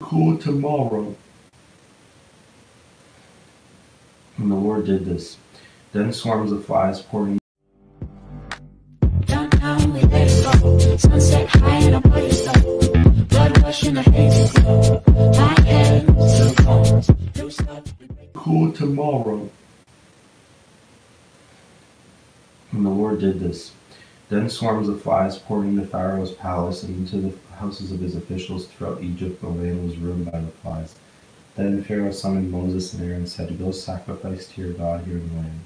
cool tomorrow. And the Lord did this. Then swarms of flies poured in. Downtown we let it go. Sunset high and a party so. Blood rush in a hazy glow. My head to the bones. Loose up, we break. Cool tomorrow. And the Lord did this. Then swarms of flies poured into Pharaoh's palace and into the houses of his officials throughout Egypt. The land was ruined by the flies. Then Pharaoh summoned Moses and Aaron and said, "Go sacrifice to your God here in the land."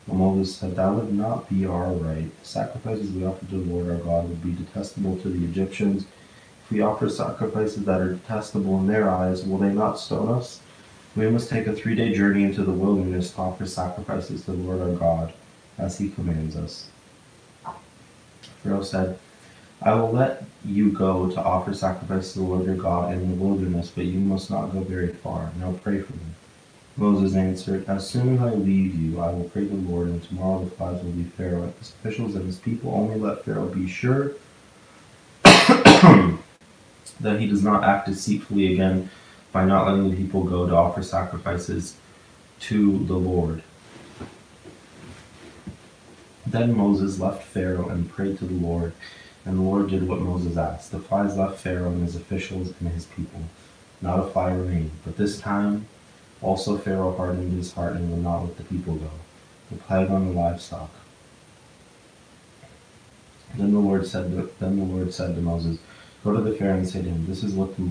But Moses said, "That would not be our right. The sacrifices we offer to the Lord our God would be detestable to the Egyptians. If we offer sacrifices that are detestable in their eyes, will they not stone us? We must take a 3-day journey into the wilderness to offer sacrifices to the Lord our God, as he commands us." Pharaoh said, "I will let you go to offer sacrifice to the Lord your God in the wilderness, but you must not go very far. Now pray for me." Moses answered, "As soon as I leave you, I will pray to the Lord, and tomorrow the flies will leave Pharaoh and his officials and his people. Only let Pharaoh be sure that he does not act deceitfully again by not letting the people go to offer sacrifices to the Lord." Then Moses left Pharaoh and prayed to the Lord, and the Lord did what Moses asked. The flies left Pharaoh and his officials and his people. Not a fly remained. But this time also Pharaoh hardened his heart and would not let the people go. The plague on the livestock. Then the Lord said to Moses, "Go to the Pharaoh and say to him, this is what the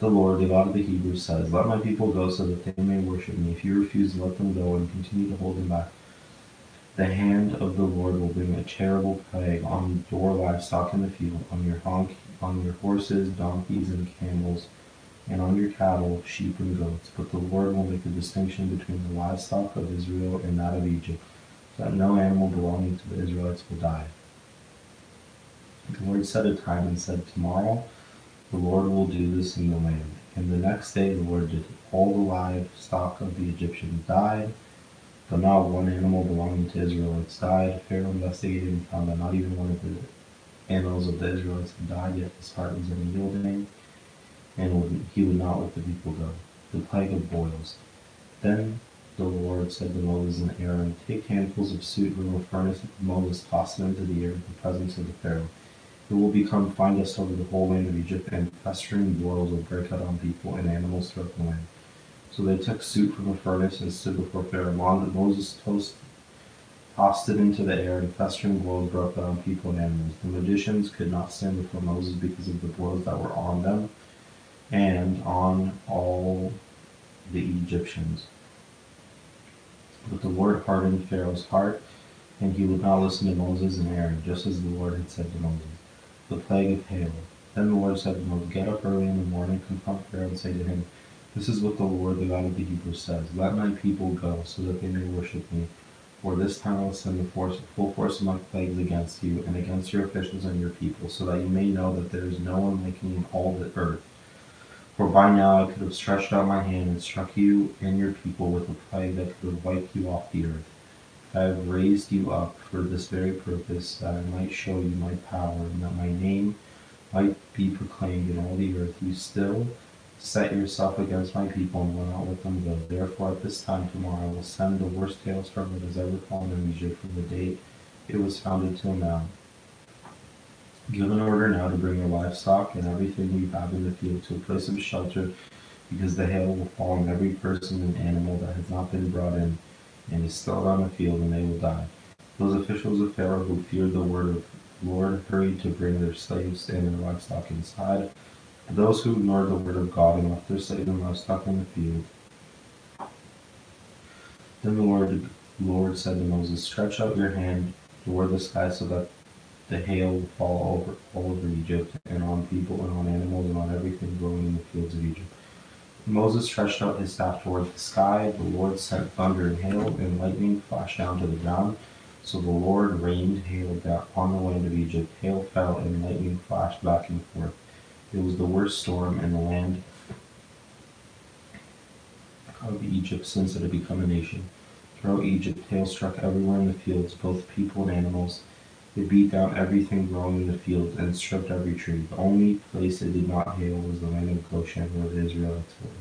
Lord, the God of the Hebrews says, let my people go so that they may worship me. If you refuse to let them go and continue to hold them back, the hand of the Lord will bring a terrible plague on your livestock in the field, on your horses, donkeys, and camels, and on your cattle, sheep, and goats. But the Lord will make a distinction between the livestock of Israel and that of Egypt, so that no animal belonging to the Israelites will die." The Lord set a time and said, "Tomorrow the Lord will do this in the land." And the next day the Lord did it. All the livestock of the Egyptians died, but not one animal belonging to Israelites died. Pharaoh investigated and found that not even one of the animals of the Israelites had died, yet his heart was unyielding, and he would not let the people go. The plague of boils. Then the Lord said to Moses and Aaron, "Take handfuls of soot from a furnace." Moses tossed it into the air in the presence of the Pharaoh. "It will become fine dust over the whole land of Egypt, and festering boils will break out on people and animals throughout the land." So they took soot from the furnace and stood before Pharaoh. Moses tossed it into the air, and festering boils broke out on people and animals. The magicians could not stand before Moses because of the boils that were on them and on all the Egyptians. But the Lord hardened Pharaoh's heart, and he would not listen to Moses and Aaron, just as the Lord had said to Moses. The plague of hail. Then the Lord said to Moses, "Get up early in the morning, confront Pharaoh, and say to him, this is what the Lord, the God of the Hebrews says, let my people go, so that they may worship me. For this time I will send the full force of my plagues against you, and against your officials and your people, so that you may know that there is no one like me in all the earth. For by now I could have stretched out my hand and struck you and your people with a plague that could have wiped you off the earth. I have raised you up for this very purpose, that I might show you my power, and that my name might be proclaimed in all the earth. You still set yourself against my people and will not let them go. Therefore at this time tomorrow I will send the worst hailstorm that has ever fallen in Egypt from the day it was founded till now. Give an order now to bring your livestock and everything you have in the field to a place of shelter, because the hail will fall on every person and animal that has not been brought in and is still on the field, and they will die." Those officials of Pharaoh who feared the word of the Lord hurried to bring their slaves and their livestock inside. But those who ignored the word of God and left their slaves and livestock in the field. Then the Lord said to Moses, "Stretch out your hand toward the sky so that the hail will fall all over Egypt, and on people and on animals and on everything growing in the fields of Egypt." Moses stretched out his staff toward the sky. The Lord sent thunder and hail, and lightning flashed down to the ground. So the Lord rained hail down on the land of Egypt. Hail fell, and lightning flashed back and forth. It was the worst storm in the land of Egypt since it had become a nation. Throughout Egypt, hail struck everywhere in the fields, both people and animals, They beat down everything growing in the fields and stripped every tree. The only place they did not hail was the land of Goshen, where the Israelites were.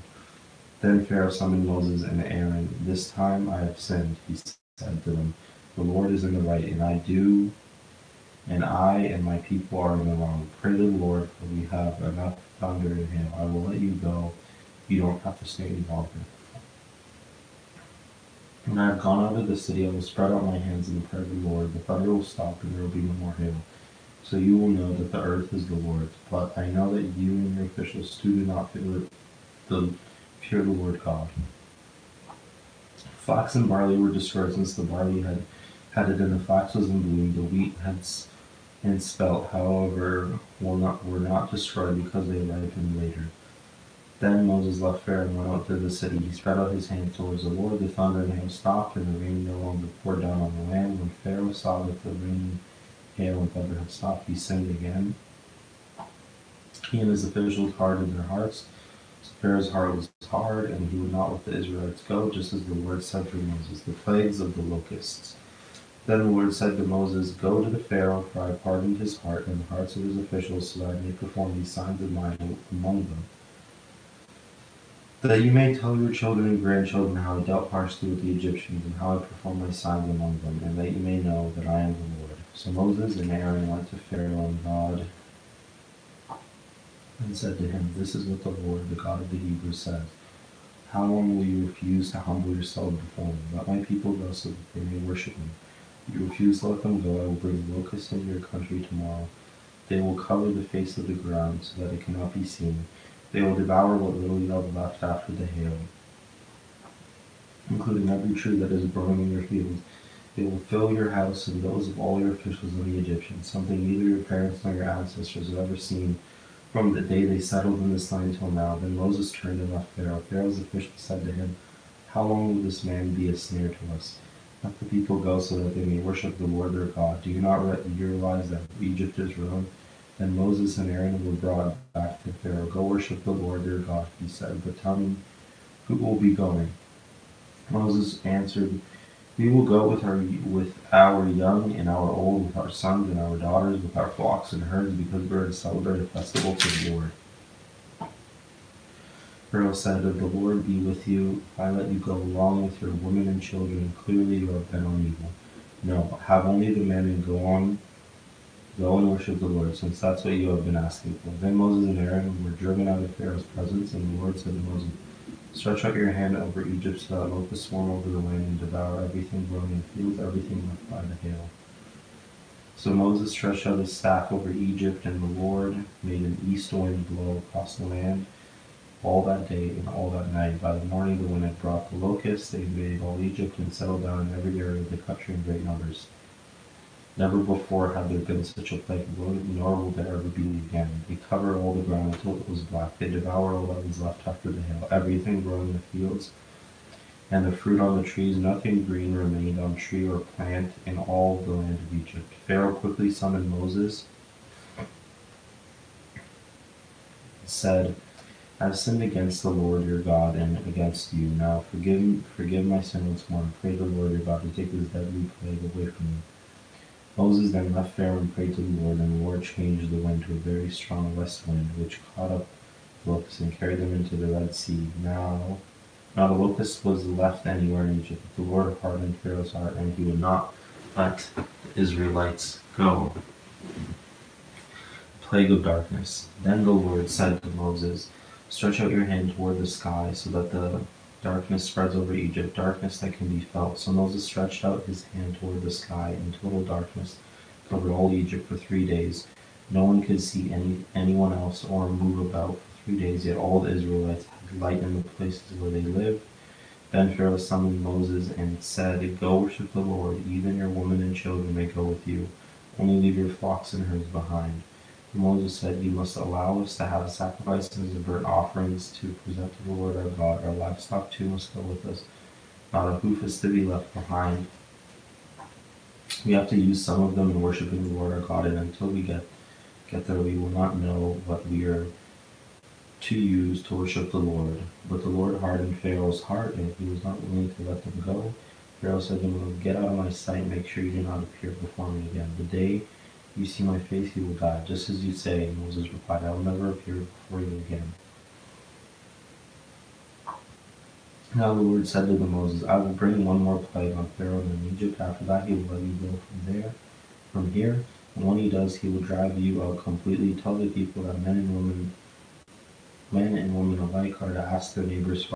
Then Pharaoh summoned Moses and Aaron. This time I have sinned, he said to them. The Lord is in the right, and I and my people are in the wrong. Pray to the Lord, for we have enough thunder and hail. I will let you go. You don't have to stay any longer. When I have gone out of the city, I will spread out my hands in the prayer of the Lord. The thunder will stop, and there will be no more hail. So you will know that the earth is the Lord's. But I know that you and your officials too do not fear the Lord God. Flax and barley were destroyed, since the barley had it and the flax was in bloom. The wheat and spelt, however, were not destroyed because they ripened later. Then Moses left Pharaoh and went out to the city. He spread out his hand towards the Lord. The thunder and hail stopped, and the rain no longer poured down on the land. When Pharaoh saw that the rain, hail, and thunder had stopped, he sinned again. He and his officials hardened their hearts. So Pharaoh's heart was hard, and he would not let the Israelites go, just as the Lord said through Moses, the plagues of the locusts. Then the Lord said to Moses, Go to the Pharaoh, for I have hardened his heart and the hearts of his officials, so that I may perform these signs of mine among them, that you may tell your children and grandchildren how I dealt harshly with the Egyptians, and how I performed my signs among them, and that you may know that I am the Lord. So Moses and Aaron went to Pharaoh and God, and said to him, This is what the Lord, the God of the Hebrews, says. How long will you refuse to humble yourself before me? Let my people go so that they may worship me. If you refuse to let them go, I will bring locusts into your country tomorrow. They will cover the face of the ground so that it cannot be seen. They will devour what little you have left after the hail, including every tree that is growing in your fields. They will fill your house and those of all your officials and the Egyptians, something neither your parents nor your ancestors have ever seen from the day they settled in this land till now. Then Moses turned and left Pharaoh. Pharaoh's officials said to him, How long will this man be a snare to us? Let the people go so that they may worship the Lord their God. Do you not realize that Egypt is ruined? Then Moses and Aaron were brought back to Pharaoh. Go worship the Lord their God, he said, but tell me who will be going. Moses answered, We will go with our young and our old, with our sons and our daughters, with our flocks and herds, because we are to celebrate a festival to the Lord. Pharaoh said, If the Lord be with you, if I let you go along with your women and children, clearly you have been on evil. No, have only the men and go and worship the Lord, since that's what you have been asking for. Then Moses and Aaron were driven out of Pharaoh's presence, and the Lord said to Moses, Stretch out your hand over Egypt so that locusts swarm over the land and devour everything growing in fields, everything left by the hail. So Moses stretched out his staff over Egypt, and the Lord made an east wind blow across the land all that day and all that night. By the morning the wind had brought the locusts. They invaded all Egypt and settled down in every area of the country in great numbers. Never before had there been such a plague, nor will there ever be again. They covered all the ground until it was black. They devoured all that was left after the hail, everything growing in the fields, and the fruit on the trees. Nothing green remained on tree or plant in all the land of Egypt. Pharaoh quickly summoned Moses and said, I have sinned against the Lord your God and against you. Now forgive my sin once more, and pray the Lord your God to take this deadly plague away from you. Moses then left Pharaoh and prayed to the Lord, and the Lord changed the wind to a very strong west wind, which caught up the locusts and carried them into the Red Sea. Now the locust was left anywhere in Egypt. The Lord hardened Pharaoh's heart, and he would not let the Israelites go. Plague of darkness. Then the Lord said to Moses, Stretch out your hand toward the sky, so that the darkness spreads over Egypt, darkness that can be felt. So Moses stretched out his hand toward the sky, and total darkness covered all Egypt for 3 days. No one could see anyone else or move about for 3 days, yet all the Israelites had light in the places where they lived. Then Pharaoh summoned Moses and said, Go worship the Lord, even your women and children may go with you. Only leave your flocks and herds behind. Moses said, You must allow us to have sacrifices and burnt offerings to present to the Lord our God. Our livestock too must go with us. Not a hoof is to be left behind. We have to use some of them in worshiping the Lord our God, and until we get there, we will not know what we are to use to worship the Lord. But the Lord hardened Pharaoh's heart, and he was not willing to let them go. Pharaoh said to Moses, "Get out of my sight, make sure you do not appear before me again. The day you see my face, you will die. Just as you say." Moses replied, "I will never appear before you again." Now the Lord said to Moses, "I will bring one more plague on Pharaoh in Egypt. After that, he will let you go from here. And when he does, he will drive you out completely. Tell the people that men and women alike are to ask their neighbors."